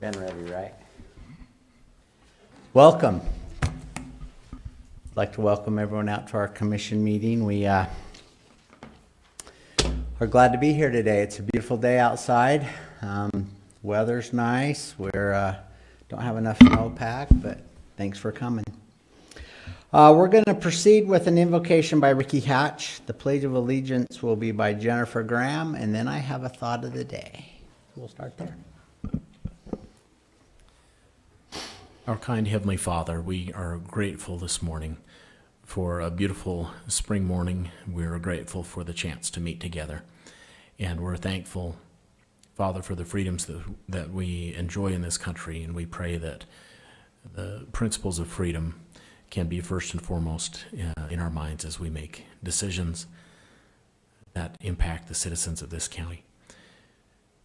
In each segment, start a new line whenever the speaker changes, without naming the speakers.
Been ready, right? Welcome. I'd like to welcome everyone out to our commission meeting. We are glad to be here today. It's a beautiful day outside. Weather's nice. We're don't have enough snowpack, but thanks for coming. We're going to proceed with an invocation by Ricky Hatch. The Pledge of Allegiance will be by Jennifer Graham, and then I have a thought of the day. We'll start there.
Our kind Heavenly Father, we are grateful this morning for a beautiful spring morning. We're grateful for the chance to meet together. And we're thankful, Father, for the freedoms that we enjoy in this country. And we pray that the principles of freedom can be first and foremost in our minds as we make decisions that impact the citizens of this county.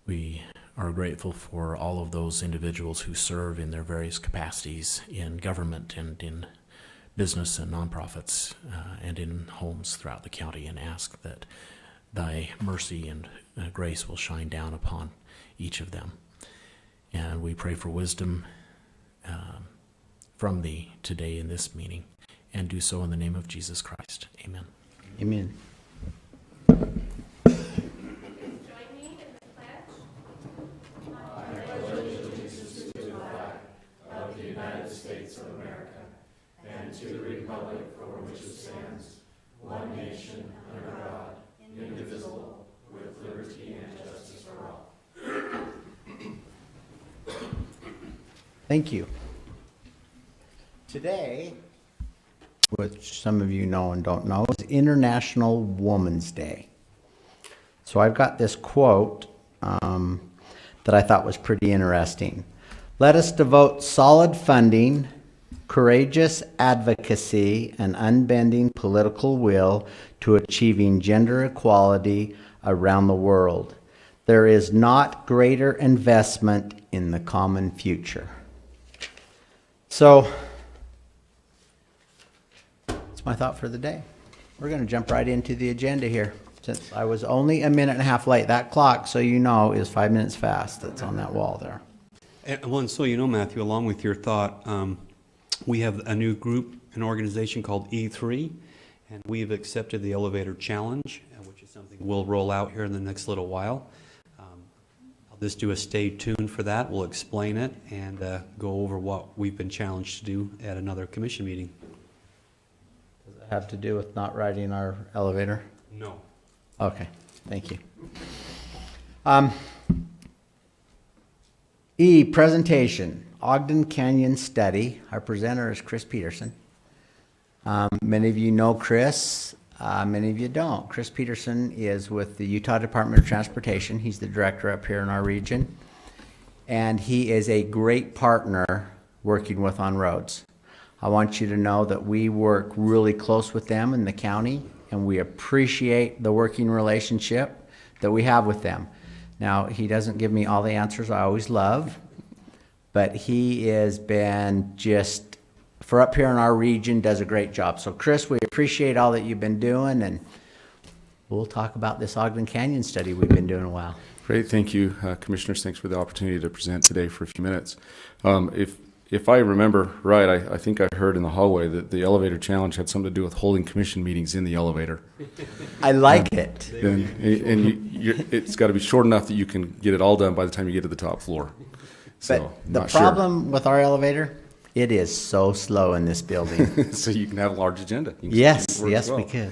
We are grateful for all of those individuals who serve in their various capacities in government and in business and nonprofits and in homes throughout the county, and ask that thy mercy and grace will shine down upon each of them. And we pray for wisdom from thee today in this meeting, and do so in the name of Jesus Christ. Amen.
Amen. Thank you. Today, which some of you know and don't know, is International Women's Day. So I've got this quote that I thought was pretty interesting. Let us devote solid funding, courageous advocacy, and unbending political will to achieving gender equality around the world. There is not greater investment in the common future. So, that's my thought for the day. We're going to jump right into the agenda here. Since I was only a minute and a half late, that clock, so you know, is 5 minutes fast. That's on that wall there.
And so you know, Matthew, along with your thought, we have a new group, an organization called E3, and we've accepted the Elevator Challenge, which is something we'll roll out here in the next little while. I'll just do a stay tuned for that. We'll explain it and go over what we've been challenged to do at another commission meeting.
Does it have to do with not riding our elevator?
No.
Okay, thank you. E, presentation, Ogden Canyon Study. Our presenter is Chris Peterson. Many of you know Chris, many of you don't. Chris Peterson is with the Utah Department of Transportation. He's the director up here in our region. And he is a great partner working with On Roads. I want you to know that we work really close with them in the county, and we appreciate the working relationship that we have with them. Now, he doesn't give me all the answers I always love, but he has been just, for up here in our region, does a great job. So, Chris, we appreciate all that you've been doing, and we'll talk about this Ogden Canyon study we've been doing a while.
Great, thank you, Commissioners. Thanks for the opportunity to present today for a few minutes. If I remember right, I think I heard in the hallway that the elevator challenge had something to do with holding commission meetings in the elevator.
I like it.
And it's got to be short enough that you can get it all done by the time you get to the top floor. So,
But the problem with our elevator, it is so slow in this building.
so you can have a large agenda. You can
Yes,
work
yes,
well.
we could.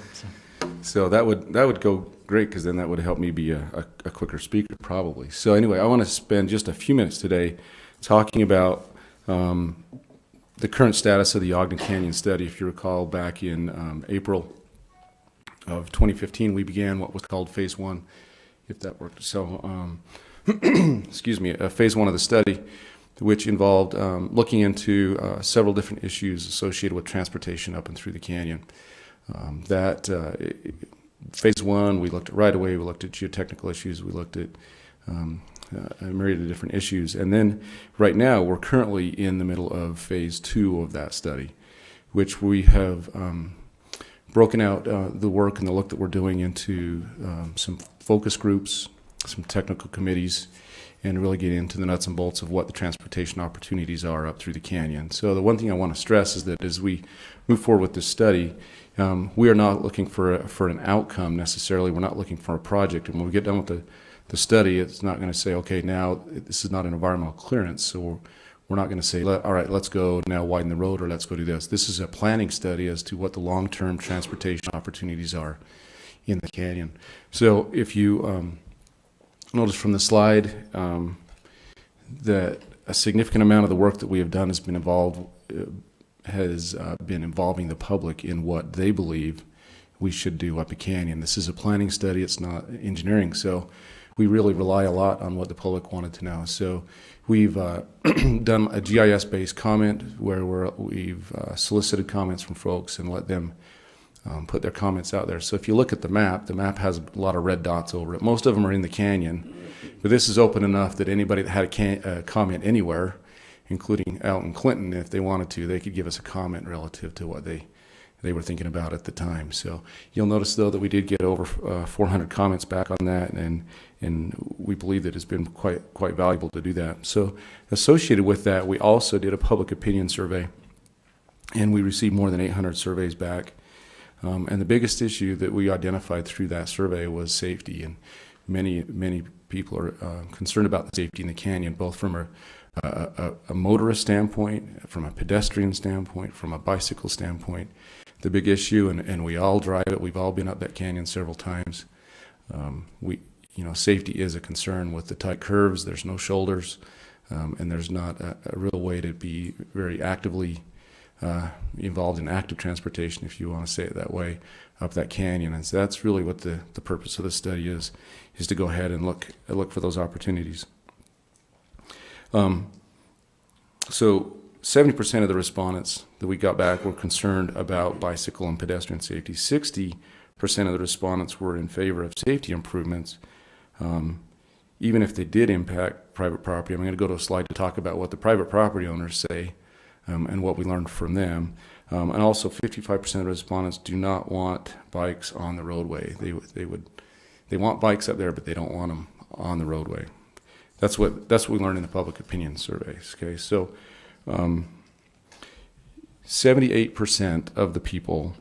So that would go great, because then that would help me be a quicker speaker probably. So anyway, I want to spend just a few minutes today talking about the current status of the Ogden Canyon study. If you recall, back in April of 2015, we began what was called Phase 1, if that worked. So, excuse me, Phase 1 of the study, which involved looking into several different issues associated with transportation up and through the canyon. Phase 1, we looked at right-of-way, we looked at geotechnical issues, we looked at a myriad of different issues. And then right now, we're currently in the middle of Phase 2 of that study, which we have broken out the work and the look that we're doing into some focus groups, some technical committees, and really get into the nuts and bolts of what the transportation opportunities are up through the canyon. So the one thing I want to stress is that as we move forward with this study, we are not looking for an outcome necessarily. We're not looking for a project. And when we get done with the study, it's not going to say, okay, now this is not an environmental clearance, so we're not going to say, all right, let's go now widen the road or let's go do this. This is a planning study as to what the long-term transportation opportunities are in the canyon. So if you notice from the slide that a significant amount of the work that we have done has been involving the public in what they believe we should do up the canyon. This is a planning study, it's not engineering, so we really rely a lot on what the public wanted to know. So we've done a GIS-based comment where we've solicited comments from folks and let them put their comments out there. So if you look at the map has a lot of red dots over it. Most of them are in the canyon, but this is open enough that anybody that had a comment anywhere, including out in Clinton, if they wanted to, they could give us a comment relative to what they were thinking about at the time. So you'll notice, though, that we did get over 400 comments back on that, and we believe that it's been quite valuable to do that. So associated with that, we also did a public opinion survey, and we received more than 800 surveys back. And the biggest issue that we identified through that survey was safety, and many people are concerned about the safety in the canyon, both from a motorist standpoint, from a pedestrian standpoint, from a bicycle standpoint. The big issue, and we all drive it, we've all been up that canyon several times. Safety is a concern with the tight curves. There's no shoulders, and there's not a real way to be very actively involved in active transportation, if you want to say it that way, up that canyon. And so that's really what the purpose of the study is to go ahead and look for those opportunities. So 70% of the respondents that we got back were concerned about bicycle and pedestrian safety. 60% of the respondents were in favor of safety improvements, even if they did impact private property. I'm going to go to a slide to talk about what the private property owners say and what we learned from them. And also 55% of respondents do not want bikes on the roadway. They want bikes up there, but they don't want them on the roadway. That's what we learned in the public opinion surveys. Okay, so 78% of the people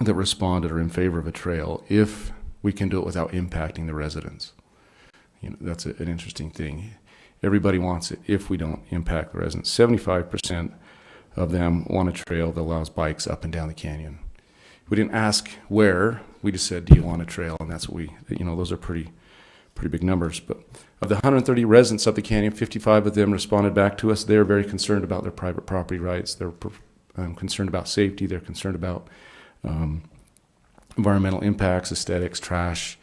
that responded are in favor of a trail if we can do it without impacting the residents. That's an interesting thing. Everybody wants it if we don't impact the residents. 75% of them want a trail that allows bikes up and down the canyon. We didn't ask where, we just said, do you want a trail? And that's what those are pretty big numbers. But of the 130 residents up the canyon, 55 of them responded back to us. They're very concerned about their private property rights. They're concerned about safety. They're concerned about environmental impacts, aesthetics, trash,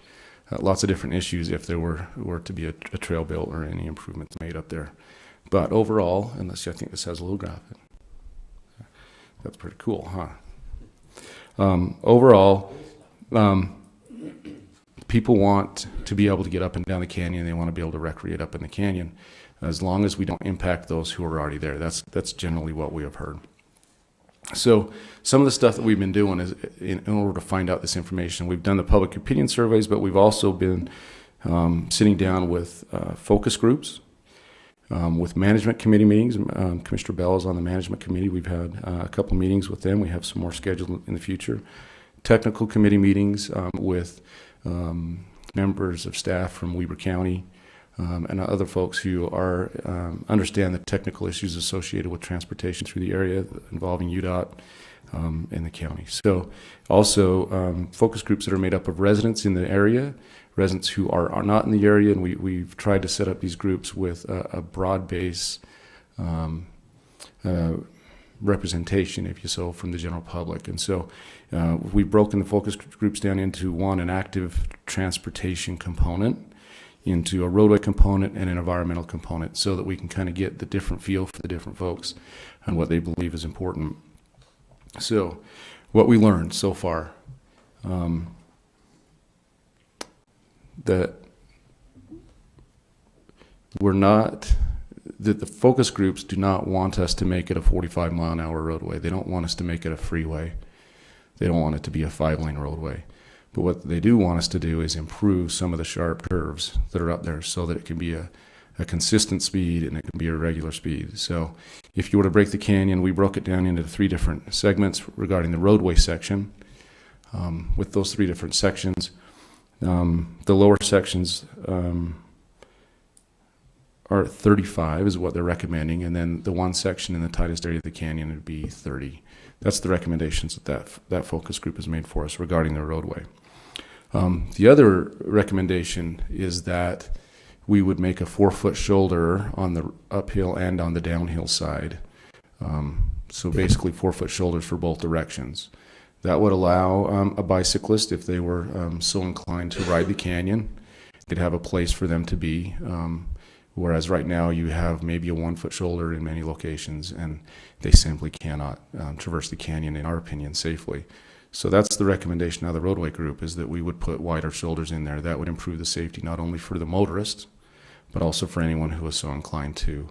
lots of different issues if there were to be a trail built or any improvements made up there. But overall, I think this has a little graphic. That's pretty cool, huh? Overall, people want to be able to get up and down the canyon. They want to be able to recreate up in the canyon, as long as we don't impact those who are already there. That's generally what we have heard. So some of the stuff that we've been doing is in order to find out this information. We've done the public opinion surveys, but we've also been sitting down with focus groups, with management committee meetings. Commissioner Bell is on the management committee. We've had a couple meetings with them. We have some more scheduled in the future. Technical committee meetings with members of staff from Weber County and other folks who are understand the technical issues associated with transportation through the area involving UDOT in the county. So also focus groups that are made up of residents in the area, residents who are not in the area, and we've tried to set up these groups with a broad base representation, if you so, from the general public. And so we've broken the focus groups down into an active transportation component, into a roadway component, and an environmental component, so that we can kind of get the different feel for the different folks and what they believe is important. So what we learned so far, that the focus groups do not want us to make it a 45-mile-an-hour roadway. They don't want us to make it a freeway. They don't want it to be a 5-lane roadway. But what they do want us to do is improve some of the sharp curves that are up there so that it can be a a consistent speed and it can be a regular speed. So if you were to break the canyon, we broke it down into 3 different segments regarding the roadway section. With those 3 different sections, the lower sections are 35 is what they're recommending, and then the one section in the tightest area of the canyon would be 30. That's the recommendations that focus group has made for us regarding the roadway. The other recommendation is that we would make a 4-foot shoulder on the uphill and on the downhill side. So basically 4-foot shoulders for both directions. That would allow a bicyclist, if they were so inclined to ride the canyon, could have a place for them to be. Whereas right now you have maybe a 1-foot shoulder in many locations, and they simply cannot traverse the canyon, in our opinion, safely. So that's the recommendation of the roadway group, is that we would put wider shoulders in there. That would improve the safety not only for the motorist, but also for anyone who is so inclined to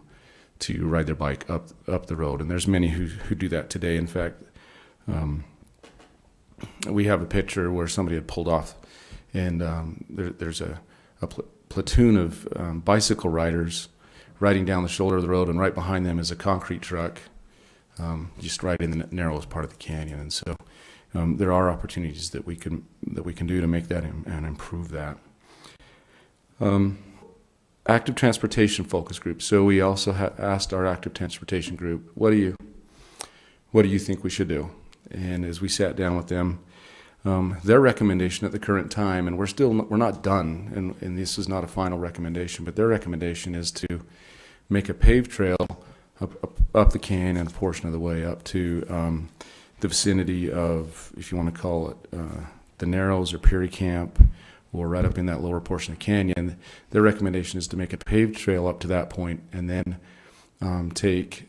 ride their bike up the road. And there's many who do that today. In fact, we have a picture where somebody had pulled off, and there's a platoon of bicycle riders riding down the shoulder of the road, and right behind them is a concrete truck, just right in the narrowest part of the canyon. And so there are opportunities that we can do to make that and improve that. Active transportation focus group. So we also asked our active transportation group, what do you think we should do? And as we sat down with them, their recommendation at the current time, and we're not done, and this is not a final recommendation, but their recommendation is to make a paved trail up the canyon and a portion of the way up to the vicinity of, if you want to call it, the Narrows or Peary Camp, or right up in that lower portion of the canyon. Their recommendation is to make a paved trail up to that point, and then take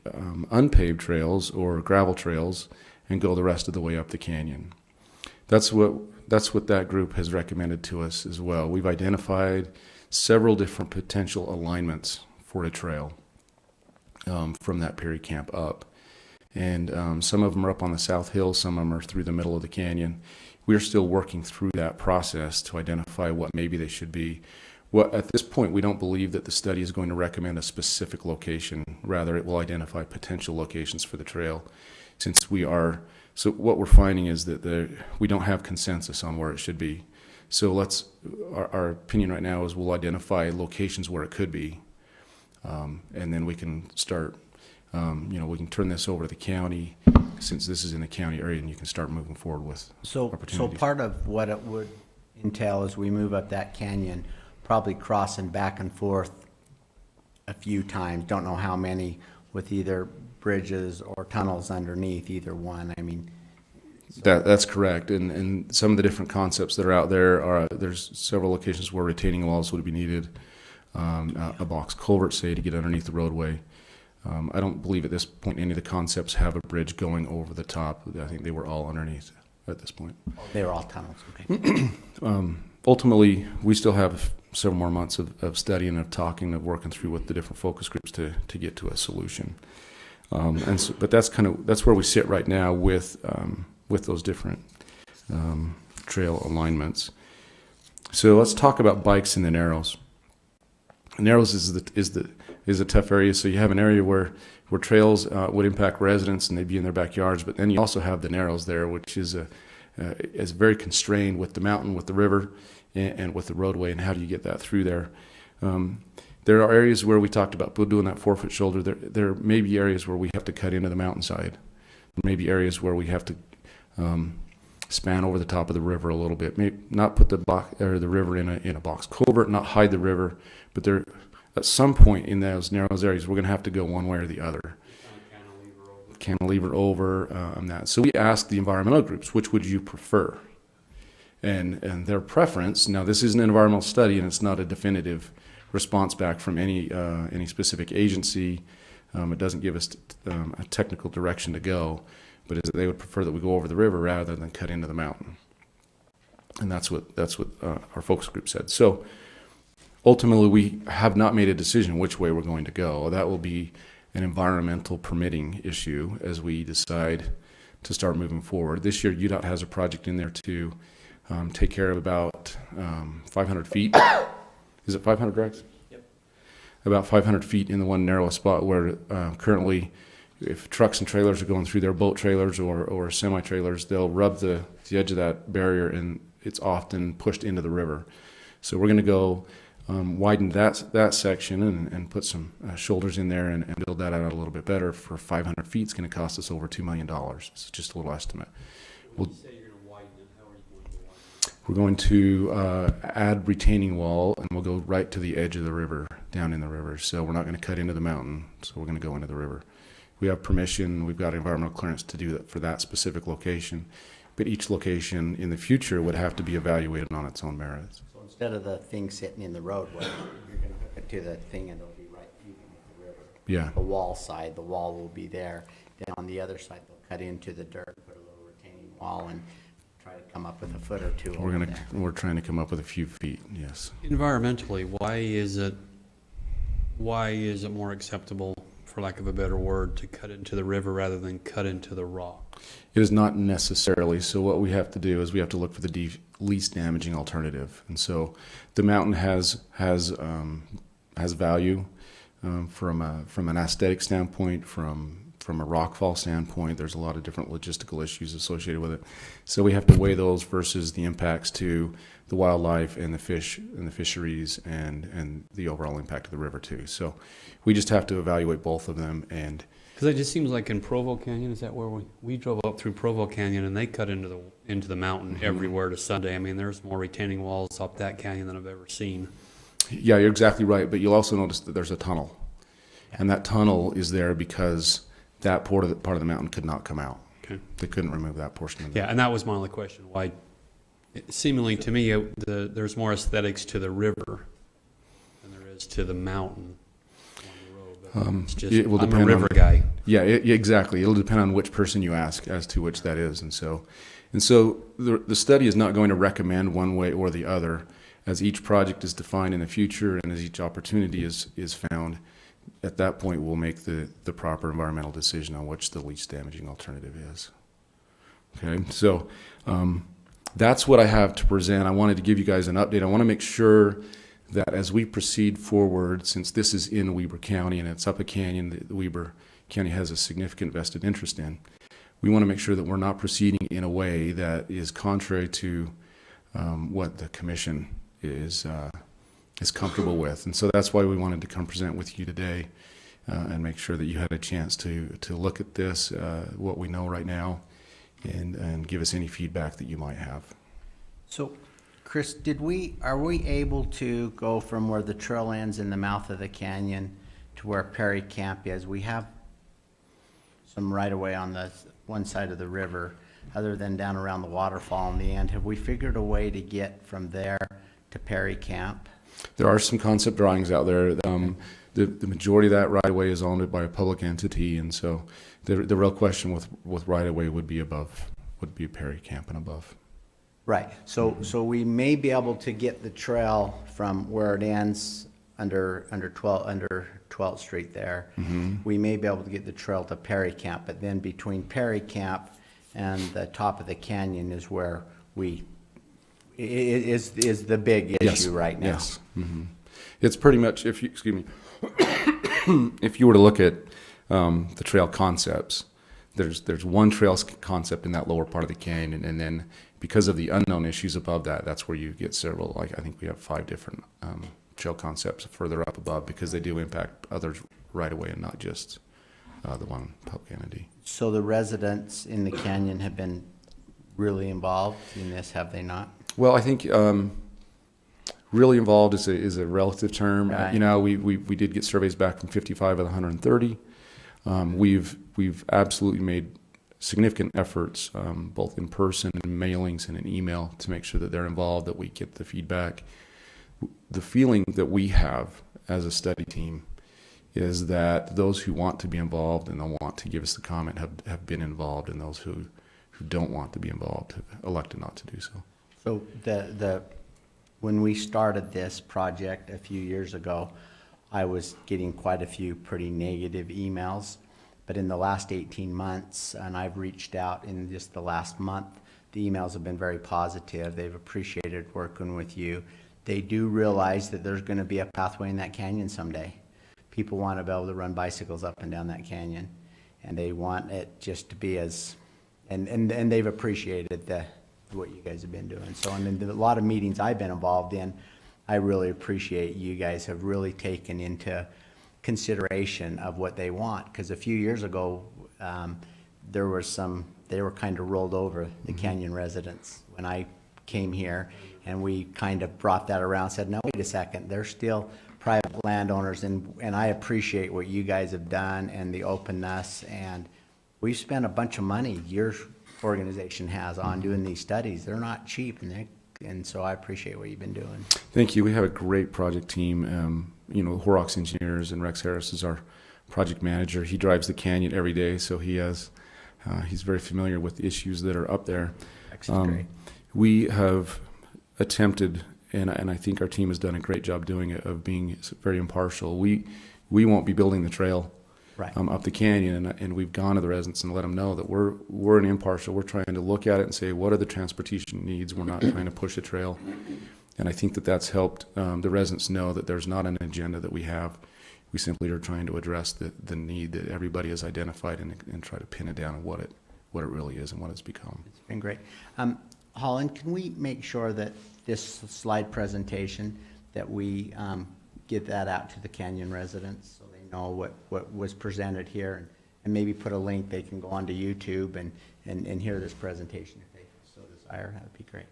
unpaved trails or gravel trails and go the rest of the way up the canyon. That's what that group has recommended to us as well. We've identified several different potential alignments for a trail from that Peary Camp up. And some of them are up on the South Hill, some of them are through the middle of the canyon. We're still working through that process to identify what maybe they should be. Well, at this point, we don't believe that the study is going to recommend a specific location. Rather, it will identify potential locations for the trail. So what we're finding is that we don't have consensus on where it should be. So our opinion right now is we'll identify locations where it could be, and then we can start, we can turn this over to the county, since this is in the county area, and you can start moving forward with opportunities.
So part of what it would entail as we move up that canyon, probably crossing back and forth a few times, don't know how many, with either bridges or tunnels underneath either one. I mean,
that's correct, and some of the different concepts that are out there are, there's several locations where retaining walls would be needed, a box culvert, say, to get underneath the roadway. I don't believe at this point any of the concepts have a bridge going over the top. I think they were all underneath at this point.
they were all tunnels. Okay.
Ultimately, we still have several more months of studying, of talking, of working through with the different focus groups to get to a solution. But that's where we sit right now with those different trail alignments. So let's talk about bikes in the Narrows. Narrows is a tough area. So you have an area where trails would impact residents and they'd be in their backyards, but then you also have the Narrows there, which is very constrained with the mountain, with the river, and with the roadway, and how do you get that through there? There are areas where we talked about doing that 4-foot shoulder. There may be areas where we have to cut into the mountainside. There may be areas where we have to span over the top of the river a little bit. Maybe not put the river in a box culvert, not hide the river, but there at some point in those Narrows areas we're going to have to go one way or the other. Cantilever over on that. So we asked the environmental groups, which would you prefer? And their preference. Now this is an environmental study and it's not a definitive response back from any specific agency. It doesn't give us a technical direction to go, but is that they would prefer that we go over the river rather than cut into the mountain. And that's what our focus group said. So ultimately, we have not made a decision which way we're going to go. That will be an environmental permitting issue as we decide to start moving forward. This year, UDOT has a project in there to take care of about 500 feet. Is it 500, Rex? Yep. about 500 feet in the one narrow spot where currently, if trucks and trailers are going through their boat trailers or semi-trailers, they'll rub the edge of that barrier, and it's often pushed into the river. So we're going to go widen that section and put some shoulders in there and build that out a little bit better. For 500 feet, it's going to cost us over $2 million. It's just a little estimate.
When you say you're going to widen it, how are you going to widen it?
We're going to add retaining wall, and we'll go right to the edge of the river, down in the river. So we're not going to cut into the mountain, so we're going to go into the river. We have permission, we've got environmental clearance to do that for that specific location, but each location in the future would have to be evaluated on its own merits.
So instead of the thing sitting in the roadway, you're gonna hook it to the thing and it'll be right even with the river.
Yeah.
The wall side, the wall will be there. Then on the other side, they'll cut into the dirt, put a little retaining wall and try to come up with a foot or two over there.
We're trying to come up with a few feet, yes.
Environmentally, why is it more acceptable, for lack of a better word, to cut into the river rather than cut into the rock?
It is not necessarily. So what we have to do is we have to look for the least damaging alternative. And so the mountain has value from an aesthetic standpoint, from a rockfall standpoint. There's a lot of different logistical issues associated with it. So we have to weigh those versus the impacts to the wildlife and the fish and the fisheries and the overall impact of the river too. So we just have to evaluate both of them. And
Because it just seems like in Provo Canyon, is that where we drove up through Provo Canyon and they cut into the mountain everywhere to Sunday. I mean, there's more retaining walls up that canyon than I've ever seen.
yeah, you're exactly right. But you'll also notice that there's a tunnel, and that tunnel is there because that part of the mountain could not come out.
Okay.
They couldn't remove that portion of it.
Yeah, and that was my only question. Why? Seemingly to me, there's more aesthetics to the river than there is to the mountain on the road. But it's just,
it will
I'm a
depend
river
on-
guy.
Yeah, exactly. It'll depend on which person you ask as to which that is, and so the study is not going to recommend one way or the other. As each project is defined in the future and as each opportunity is found, at that point we'll make the proper environmental decision on which the least damaging alternative is. Okay, so that's what I have to present. I wanted to give you guys an update. I want to make sure that as we proceed forward, since this is in Weber County and it's up a canyon that Weber County has a significant vested interest in, we want to make sure that we're not proceeding in a way that is contrary to what the commission is comfortable with. And so that's why we wanted to come present with you today and make sure that you had a chance to look at this, what we know right now, and give us any feedback that you might have.
So, Chris, are we able to go from where the trail ends in the mouth of the canyon to where Perry Camp is? We have some right of way on the one side of the river, other than down around the waterfall in the end. Have we figured a way to get from there to Perry Camp?
There are some concept drawings out there. The majority of that right-of-way is owned by a public entity, and so the real question with right-of-way would be Perry Camp and above.
Right, so we may be able to get the trail from where it ends under 12th Street there. We may be able to get the trail to Perry Camp, but then between Perry Camp and the top of the canyon is where is the big issue right now.
Yes. It's pretty much, if you were to look at the trail concepts, there's one trail concept in that lower part of the canyon, and then because of the unknown issues above that, that's where you get several, like I think we have 5 different trail concepts further up above, because they do impact others right away and not just the one public entity.
So the residents in the canyon have been really involved in this, have they not?
Well, I think really involved is a relative term.
Right.
You know, we did get surveys back from 55 of the 130. We've absolutely made significant efforts, both in person and mailings and in email, to make sure that they're involved, that we get the feedback. The feeling that we have as a study team is that those who want to be involved and want to give us the comment have been involved, and those who don't want to be involved have elected not to do so.
So when we started this project a few years ago, I was getting quite a few pretty negative emails. But in the last 18 months, and I've reached out in just the last month, the emails have been very positive. They've appreciated working with you. They do realize that there's going to be a pathway in that canyon someday. people want to be able to run bicycles up and down that canyon. And they want it just to be as, and they've appreciated what you guys have been doing. So, and in a lot of meetings I've been involved in, I really appreciate you guys have really taken into consideration of what they want. Because a few years ago, they were kind of rolled over, the Canyon residents, when I came here, and we kind of brought that around, said, no, wait a second, they're still private landowners, and I appreciate what you guys have done and the openness, and we've spent a bunch of money, your organization has, on doing these studies. They're not cheap, and so I appreciate what you've been doing.
Thank you. We have a great project team. Horrocks Engineers, and Rex Harris is our project manager. He drives the canyon every day, so he's very familiar with the issues that are up there.
Excellent, great.
We have attempted, and I think our team has done a great job doing it, of being very impartial. We won't be building the trail
Right.
up the canyon, and we've gone to the residents and let them know that we're an impartial. We're trying to look at it and say, what are the transportation needs? We're not trying to push a trail. And I think that that's helped the residents know that there's not an agenda that we have. We simply are trying to address the need that everybody has identified and try to pin it down on what it really is and what it's become.
It's been great. Holland, can we make sure that this slide presentation, that we get that out to the Canyon residents so they know what was presented here, and maybe put a link they can go onto YouTube and hear this presentation if they so desire? That would be great.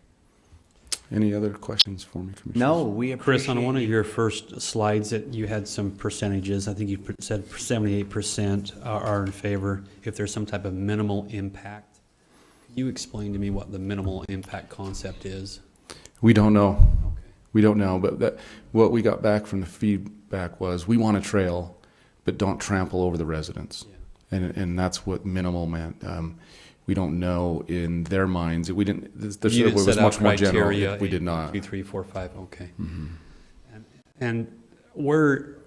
Any other questions for me, Commissioner?
No, we appreciate
Chris, on one of your first slides that you had some percentages, I think you said 78% are in favor if there's some type of minimal impact. Can you explain to me what the minimal impact concept is?
We don't know.
Okay.
We don't know, but what we got back from the feedback was, we want a trail, but don't trample over the residents.
Yeah.
And that's what minimal meant. We don't know in their minds. We didn't.
You
It
didn't
was
set out
much more general.
criteria,
We did not.
2, 3, 4, 5, okay.
Mhm.
And where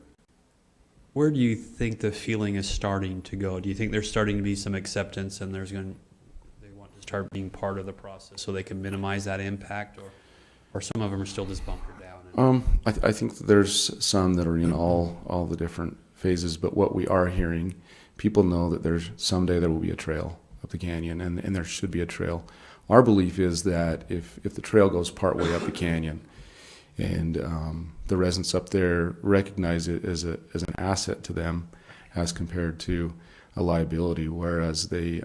do you think the feeling is starting to go? Do you think there's starting to be some acceptance and they want to start being part of the process so they can minimize that impact, or some of them are still just bunkered down?
I think that there's some that are in all the different phases, but what we are hearing, people know that someday there will be a trail up the canyon, and there should be a trail. Our belief is that if the trail goes part way up the canyon, and the residents up there recognize it as an asset to them, as compared to a liability, whereas they're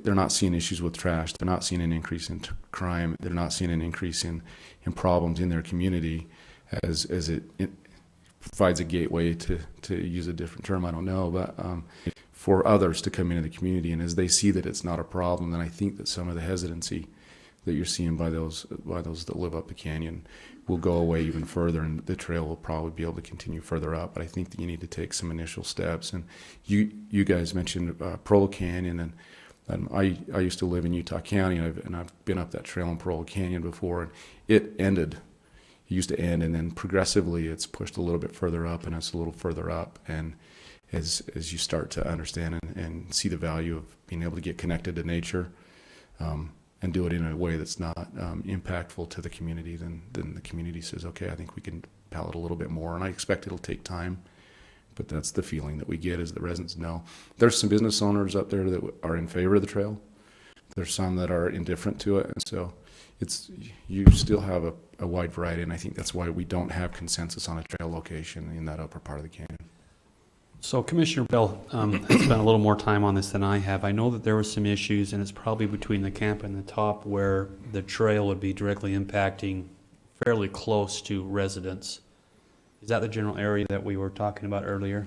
not seeing issues with trash, they're not seeing an increase in crime, they're not seeing an increase in problems in their community, as it provides a gateway, to use a different term, I don't know, but for others to come into the community. And as they see that it's not a problem, then I think that some of the hesitancy that you're seeing by those that live up the canyon will go away even further, and the trail will probably be able to continue further up. But I think that you need to take some initial steps. And you guys mentioned Pearl Canyon, and I used to live in Utah County, and I've been up that trail in Pearl Canyon before, and it used to end, and then progressively it's pushed a little bit further up, and it's a little further up. And as you start to understand and see the value of being able to get connected to nature, and do it in a way that's not impactful to the community, then the community says, okay, I think we can pallet a little bit more. And I expect it'll take time, but that's the feeling that we get, as the residents know. There's some business owners up there that are in favor of the trail. There's some that are indifferent to it, and so you still have a wide variety, and I think that's why we don't have consensus on a trail location in that upper part of the canyon.
So Commissioner Bell has spent a little more time on this than I have. I know that there were some issues, and it's probably between the camp and the top, where the trail would be directly impacting fairly close to residents. Is that the general area that we were talking about earlier?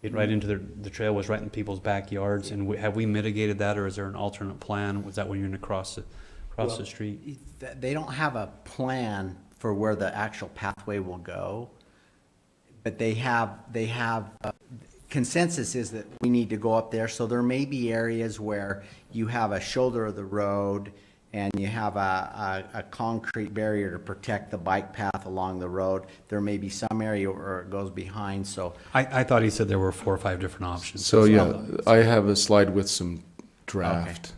Get right into the trail was right in people's backyards, and have we mitigated that, or is there an alternate plan? Was that when you're going to cross the street?
They don't have a plan for where the actual pathway will go, but they have consensus is that we need to go up there. So there may be areas where you have a shoulder of the road and you have a concrete barrier to protect the bike path along the road. There may be some area where it goes behind. So
I thought he said there were 4 or 5 different options.
So yeah, I have a slide with some draft.
Okay.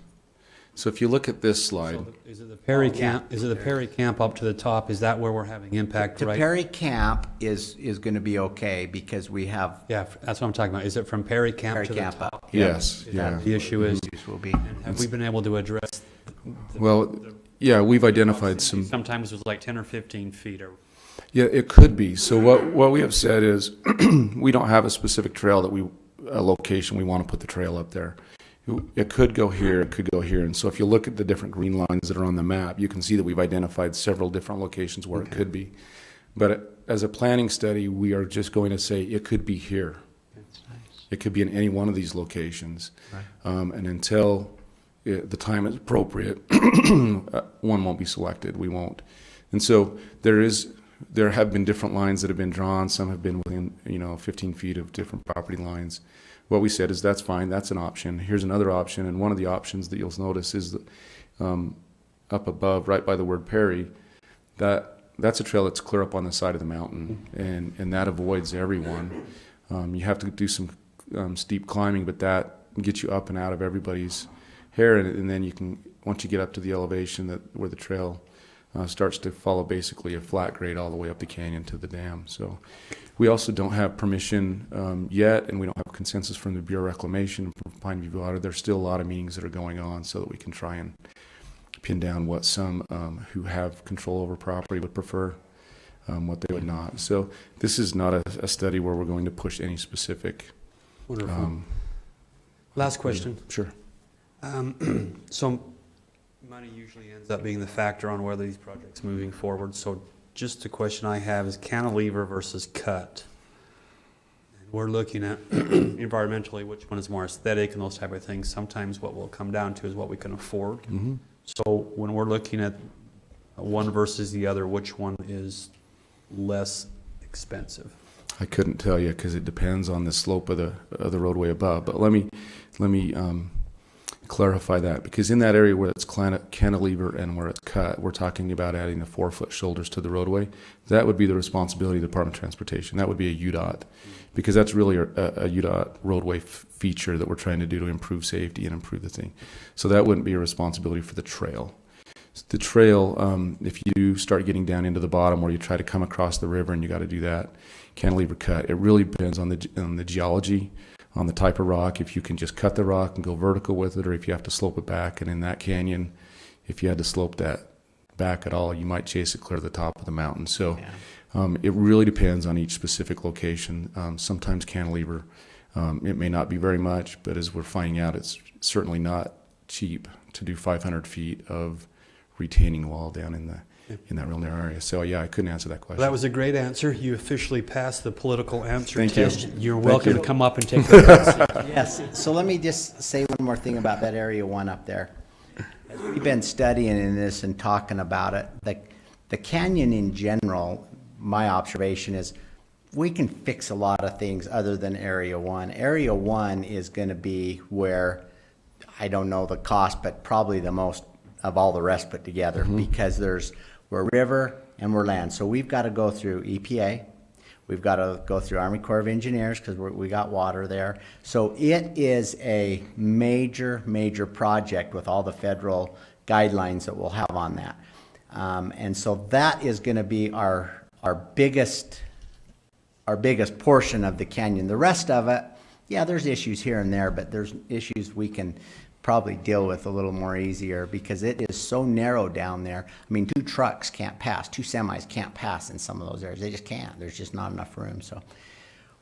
So if you look at this slide,
Is it the Perry
Oh, yeah.
Camp, is it the Perry Camp up to the top? Is that where we're having impact,
To
right?
Perry Camp is going to be okay because we have
Yeah, that's what I'm talking about. Is it from Perry Camp
Perry
to the
Camp
top?
up.
yes,
Is
yeah.
that the issue is?
Issues will be.
Have we been able to address?
Well, yeah, we've identified some.
Sometimes it was like 10 or 15 feet or.
Yeah, it could be. So what we have said is we don't have a specific trail a location we want to put the trail up there. It could go here, it could go here. And so if you look at the different green lines that are on the map, you can see that we've identified several different locations where it could be. But as a planning study, we are just going to say it could be here. It could be in any one of these locations. And until the time is appropriate, one won't be selected. We won't. And so there have been different lines that have been drawn. Some have been within 15 feet of different property lines. What we said is that's fine. That's an option. Here's another option, and one of the options that you'll notice is up above, right by the word Perry. That's a trail that's clear up on the side of the mountain, and that avoids everyone. You have to do some steep climbing, but that gets you up and out of everybody's hair, and then you can, once you get up to the elevation where the trail starts to follow basically a flat grade all the way up the canyon to the dam. So we also don't have permission yet, and we don't have consensus from the Bureau of Reclamation and from Pine View Water. There's still a lot of meetings that are going on so that we can try and pin down what some who have control over property would prefer, what they would not. So this is not a study where we're going to push any specific.
Wonderful. Last question.
Sure.
So money usually ends up being the factor on whether these projects moving forward. So just a question I have is cantilever versus cut. And we're looking at environmentally which one is more aesthetic and those type of things. Sometimes what will come down to is what we can afford.
Mm-hmm.
So when we're looking at one versus the other, which one is less expensive?
I couldn't tell you because it depends on the slope of the roadway above. But let me clarify that, because in that area where it's cantilever and where it's cut, we're talking about adding the 4-foot shoulders to the roadway. That would be the responsibility of the Department of Transportation. That would be a UDOT, because that's really a UDOT roadway feature that we're trying to do to improve safety and improve the thing. So that wouldn't be a responsibility for the trail. The trail, if you start getting down into the bottom where you try to come across the river and you got to do that cantilever cut, it really depends on the geology, on the type of rock, if you can just cut the rock and go vertical with it, or if you have to slope it back. And in that canyon, if you had to slope that back at all, you might chase it clear to the top of the mountain. So it really depends on each specific location. Sometimes cantilever, it may not be very much, but as we're finding out, it's certainly not cheap to do 500 feet of retaining wall down in that real narrow area. So yeah, I couldn't answer that question.
Well, that was a great answer. You officially passed the political answer
Thank you.
test. You're
Thank
welcome
you.
to come up and take the test.
Yes, so let me just say one more thing about that Area 1 up there. As we've been studying this and talking about it, the canyon in general, my observation is we can fix a lot of things other than Area 1. Area 1 is going to be where, I don't know the cost, but probably the most of all the rest put together, because we're river and we're land. So we've got to go through EPA. We've got to go through Army Corps of Engineers because we got water there. So it is a major, major project with all the federal guidelines that we'll have on that. And so that is going to be our biggest portion of the canyon. The rest of it, yeah, there's issues here and there, but there's issues we can probably deal with a little more easier because it is so narrow down there. I mean, 2 trucks can't pass, 2 semis can't pass in some of those areas. They just can't. There's just not enough room. So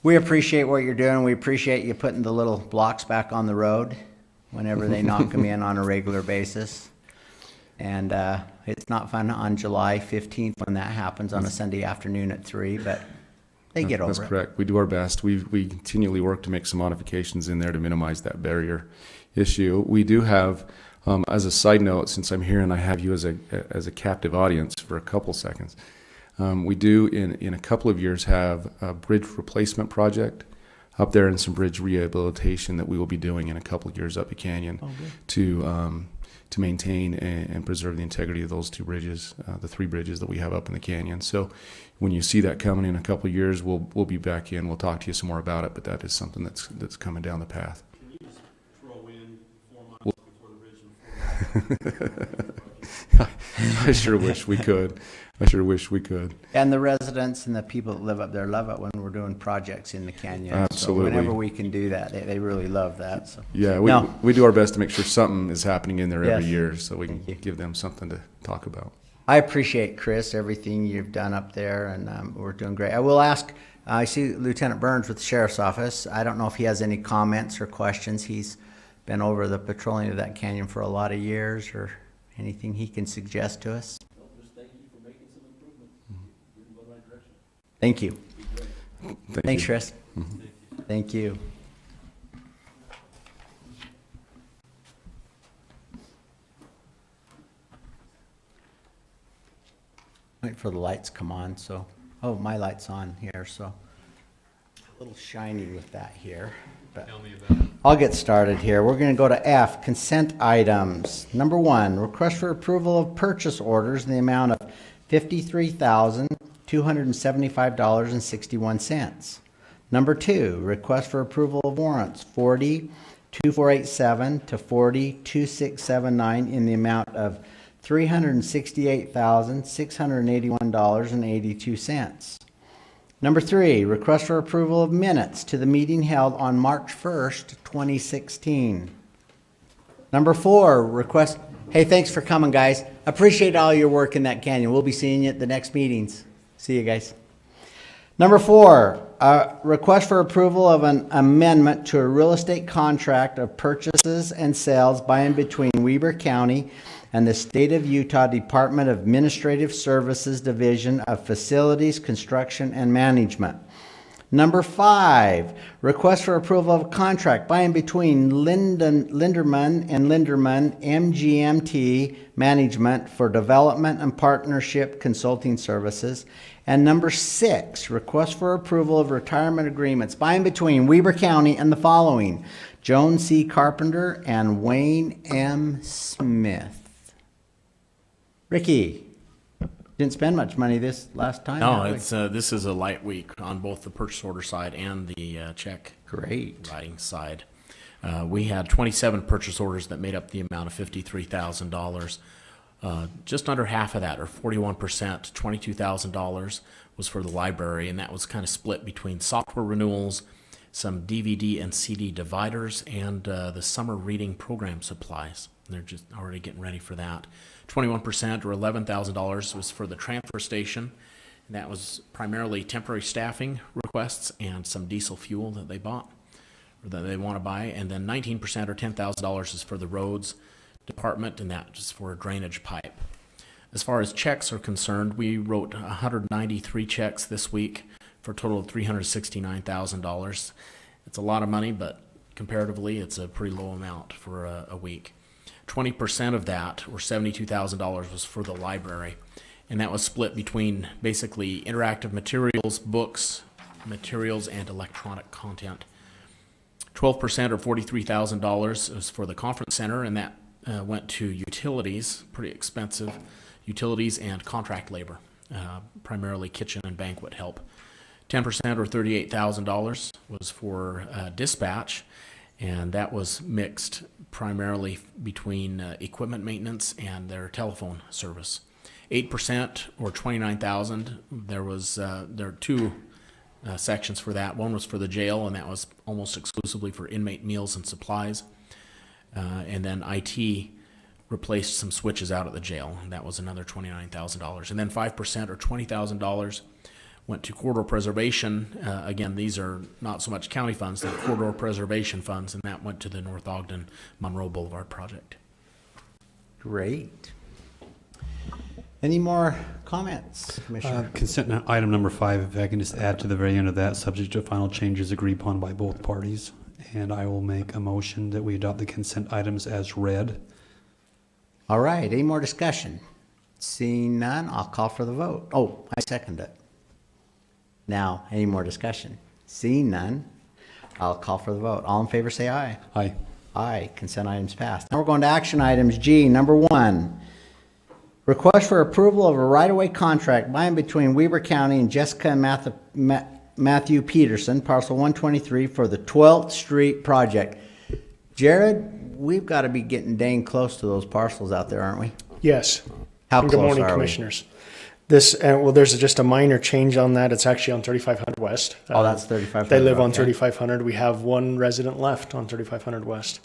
we appreciate what you're doing. We appreciate you putting the little blocks back on the road whenever they knock them in on a regular basis. And it's not fun on July 15th when that happens on a Sunday afternoon at 3, but they get over it.
That's correct. We do our best. We continually work to make some modifications in there to minimize that barrier issue. We do have, as a side note, since I'm here and I have you as a captive audience for a couple seconds, we do in a couple of years have a bridge replacement project up there and some bridge rehabilitation that we will be doing in a couple of years up the canyon to maintain and preserve the integrity of those 2 bridges, the 3 bridges that we have up in the canyon. So when you see that coming in a couple of years, we'll be back in. We'll talk to you some more about it, but that is something that's coming down the path.
Can you just throw in 4 months before the bridge?
I sure wish we could. I sure wish we could.
And the residents and the people that live up there love it when we're doing projects in the canyon.
Absolutely.
So whenever we can do that, they really love that, so.
Yeah,
No.
we do our best to make sure something is happening in there every
Yes.
year so we can
Thank you.
give them something to talk about.
I appreciate, Chris, everything you've done up there, and we're doing great. I will ask, I see Lieutenant Burns with the Sheriff's Office. I don't know if he has any comments or questions. He's been over the patrolling of that canyon for a lot of years, or anything he can suggest to us. Thank you. Thanks,
you.
Chris. Thank you. Wait for the lights come on, so, oh, my light's on here, so. A little shiny with that here, but I'll get started here. We're gonna go to F, consent items. Number 1, request for approval of purchase orders in the amount of $53,275.61. Number 2, request for approval of warrants 40-2487 to 40-2679 in the amount of $368,681.82. Number 3, request for approval of minutes to the meeting held on March 1st, 2016. Number 4, request, hey, thanks for coming, guys. Appreciate all your work in that canyon. We'll be seeing you at the next meetings. See you guys. Number 4, request for approval of an amendment to a real estate contract of purchases and sales by and between Weber County and the State of Utah Department of Administrative Services Division of Facilities, Construction, and Management. Number 5, request for approval of a contract by and between Linderman and Linderman MGMT Management for development and partnership consulting services. And number 6, request for approval of retirement agreements by and between Weber County and the following: Joan C. Carpenter and Wayne M. Smith. Ricky, didn't spend much money this last time.
No,
have we?
it's this is a light week on both the purchase order side and the check
Great.
writing side. We had 27 purchase orders that made up the amount of $53,000. Just under half of that, or 41%, $22,000 was for the library, and that was kind of split between software renewals, some DVD and CD dividers, and the summer reading program supplies. They're just already getting ready for that. 21%, or $11,000, was for the transfer station, and that was primarily temporary staffing requests and some diesel fuel that they bought, or that they want to buy. And then 19%, or $10,000, is for the roads department, and that is for a drainage pipe. As far as checks are concerned, we wrote 193 checks this week for a total of $369,000. It's a lot of money, but comparatively, it's a pretty low amount for a week. 20% of that, or $72,000, was for the library, and that was split between basically interactive materials, books, materials, and electronic content. 12%, or $43,000, was for the conference center, and that went to utilities, pretty expensive utilities, and contract labor, primarily kitchen and banquet help. 10%, or $38,000, was for dispatch, and that was mixed primarily between equipment maintenance and their telephone service. 8%, or $29,000, there are two sections for that. One was for the jail, and that was almost exclusively for inmate meals and supplies. And then IT replaced some switches out at the jail, and that was another $29,000. And then 5%, or $20,000, went to corridor preservation. Again, these are not so much county funds, they're corridor preservation funds, and that went to the North Ogden Monroe Boulevard project.
Great. Any more comments, Commissioner?
Consent item number 5, if I can just add to the very end of that, subject to final changes agreed upon by both parties. And I will make a motion that we adopt the consent items as read.
All right, any more discussion? Seeing none, I'll call for the vote. Oh, I second it. Now, any more discussion? Seeing none, I'll call for the vote. All in favor, say aye.
Aye.
Aye, consent items passed. Now we're going to action items G. Number 1, request for approval of a right-of-way contract by and between Weber County and Jessica and Matthew Peterson, parcel 123, for the 12th Street project. Jared, we've got to be getting dang close to those parcels out there, aren't we?
Yes.
How
And
close
Good morning,
are we?
Commissioners. This, well, there's just a minor change on that. It's actually on 3500 West.
Oh, that's 3500.
They live on
okay.
3500. We have one resident left on 3500 West.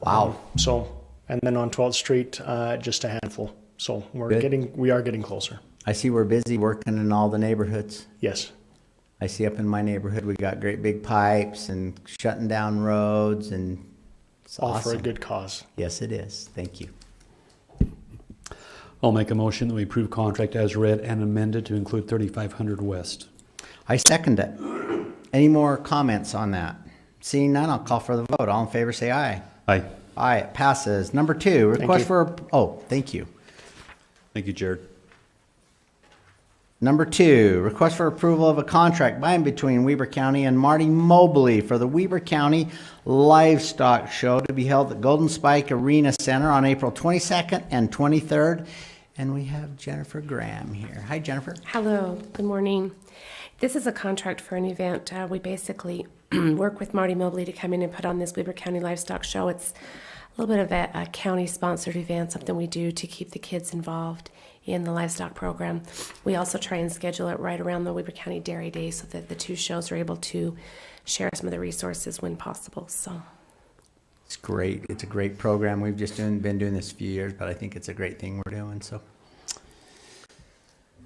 Wow.
So, and then on 12th Street, just a handful. So
Good.
we are getting closer.
I see we're busy working in all the neighborhoods.
Yes.
I see up in my neighborhood, we got great big pipes and shutting down roads, and it's
All for a
awesome.
good cause.
Yes, it is. Thank you.
I'll make a motion that we approve contract as read and amended to include 3500 West.
I second it. Any more comments on that? Seeing none, I'll call for the vote. All in favor, say aye.
Aye.
Aye, it passes. Number 2, request
you.
for, oh, thank you.
Thank you, Jared.
Number 2, request for approval of a contract by and between Weber County and Marty Mobley for the Weber County Livestock Show to be held at Golden Spike Arena Center on April 22nd and 23rd. And we have Jennifer Graham here. Hi, Jennifer.
Hello, good morning. This is a contract for an event. We basically work with Marty Mobley to come in and put on this Weber County Livestock Show. It's a little bit of a county-sponsored event, something we do to keep the kids involved in the livestock program. We also try and schedule it right around the Weber County Dairy Day so that the two shows are able to share some of the resources when possible. So,
It's great. It's a great program. We've just been doing this a few years, but I think it's a great thing we're doing. So,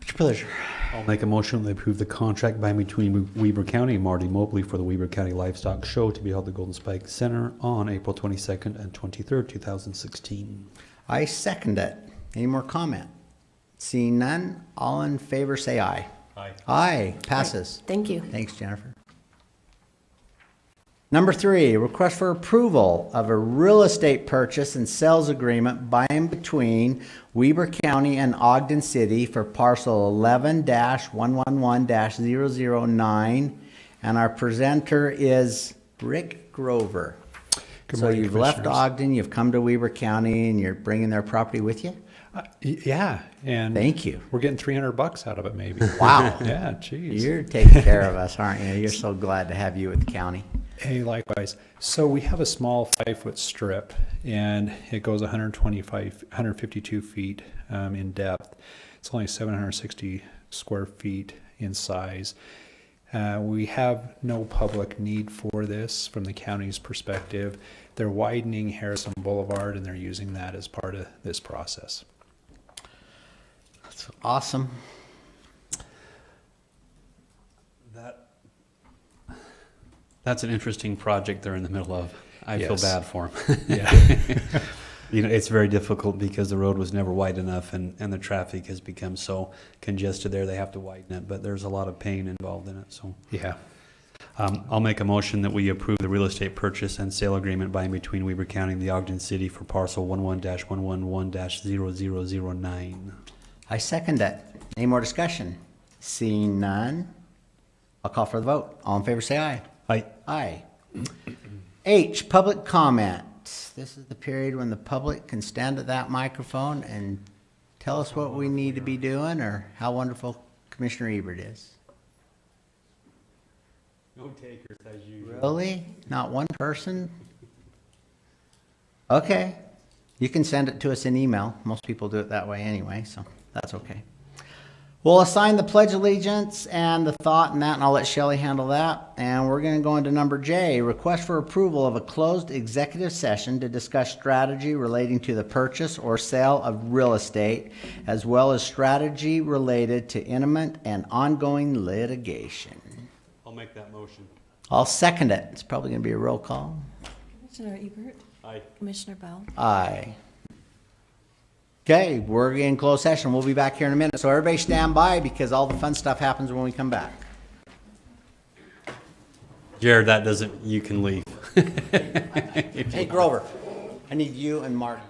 it's your pleasure.
I'll make a motion that we approve the contract by and between Weber County and Marty Mobley for the Weber County Livestock Show to be held at Golden Spike Center on April 22nd and 23rd, 2016.
I second it. Any more comment? Seeing none, all in favor say aye.
Aye.
Aye, passes.
thank you.
Thanks, Jennifer. Number 3, request for approval of a real estate purchase and sales agreement by and between Weber County and Ogden City for parcel 11-111-009. And our presenter is Rick Grover.
Good
So
morning,
you've left
Commissioners.
Ogden, you've come to Weber County, and you're bringing their property with you?
Yeah, and
Thank you.
we're getting $300 out of it, maybe.
Wow.
Yeah, geez.
You're taking care of us, aren't you? You're so glad to have you with the county.
Hey, likewise. So we have a small 5-foot strip, and it goes 152 feet in depth. It's only 760 square feet in size. We have no public need for this from the county's perspective. They're widening Harrison Boulevard, and they're using that as part of this process.
That's awesome.
That's an interesting project they're in the middle of. I feel
Yes.
bad for them.
Yeah.
You know, it's very difficult because the road was never wide enough and the traffic has become so congested there, they have to widen it, but there's a lot of pain involved in it, so.
Yeah.
I'll make a motion that we approve the real estate purchase and sale agreement by and between Weber County and the Ogden City for parcel 11-111-0009.
I second it. Any more discussion? Seeing none, I'll call for the vote. All in favor say aye.
Aye.
Aye. H, public comment. This is the period when the public can stand at that microphone and tell us what we need to be doing or how wonderful Commissioner Ebert is.
No takers as usual.
Really? Not one person? Okay. You can send it to us in email. Most people do it that way anyway, so that's okay. We'll assign the Pledge of Allegiance and the thought and that, and I'll let Shelley handle that. And we're going to go into number J, request for approval of a closed executive session to discuss strategy relating to the purchase or sale of real estate, as well as strategy related to imminent and ongoing litigation.
I'll make that motion.
I'll second it. It's probably going to be a roll call.
Commissioner Ebert?
Aye.
Commissioner Bell?
Aye. Okay, we're in closed session. We'll be back here in a minute. So everybody stand by because all the fun stuff happens when we come back.
Jared, that doesn't, you can leave.
Hey, Grover, I need you and Mark